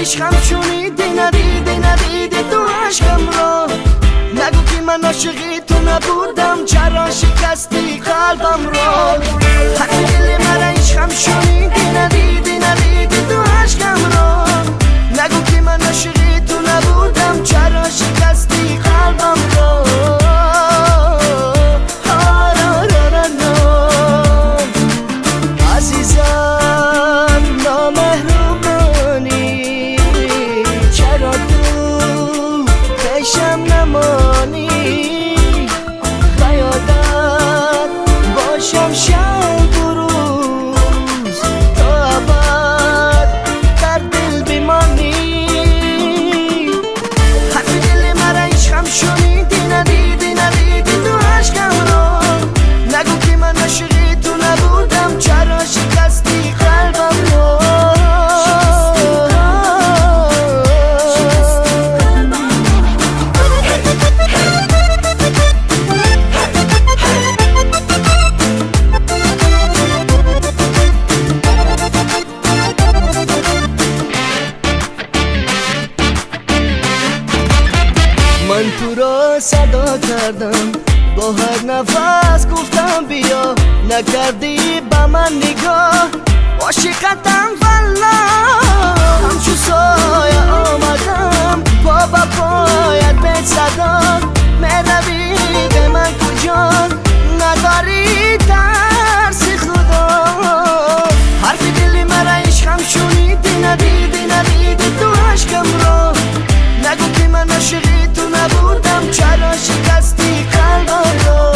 عشقم شنیدی ندیدی تو عشقم رو نگو که من عاشقی تو نبودم چرا شکستی قلبم رو حق دل من عشقم شنیدی ندیدی تو عشقم رو نگو که من عاشقی تو نبودم چرا شکستی قلبم رو عزیزم نامهربانی چرا تو پیشم نمانی بیادت باشم شب و روز تا ابد در دل بمانی حرف دل مرا عشقم شنیدی ندیدی تو عشقم رو نگو که من عاشقی تو نبودم چرا شکستی قلبم رو من تو را صدا کردم با هر نفس گفتم بیا نکردی با من نگاه عاشقتم والله همچو سایه آمدم پا با پایت به صدا مروی به من کجا نداری ترس خدا حرف دل مرا عشقم شنیدی ندیدی تو عشقم رو نگو که من عاشقی تو نبودم چرا شکستی قلبم رو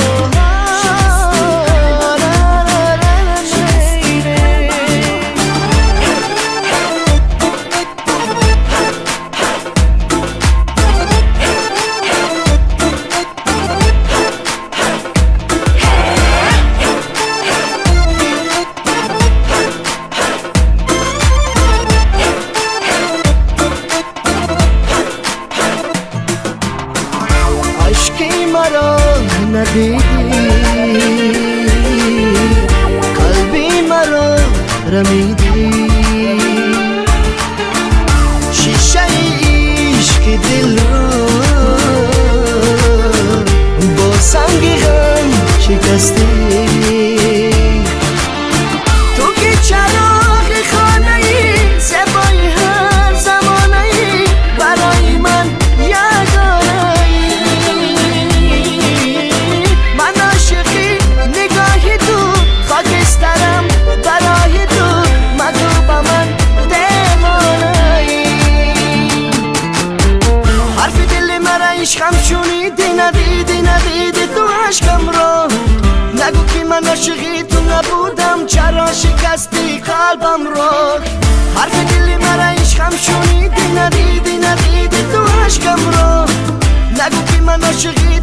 عشقی مرا ندیدی قلبی مرا رمیدی شیشه عشق دل رو با سنگ غم شکستی تو که چراغ خانه ای زیبای هر زمانه ای برای من یگانه عشقم شنیدی ندیدی تو عشقم رو نگو که من عاشقی تو نبودم چرا شکستی قلبم رو حرف دل مرا عشقم شنیدی ندیدی تو عشقم رو نگو که من عاشقی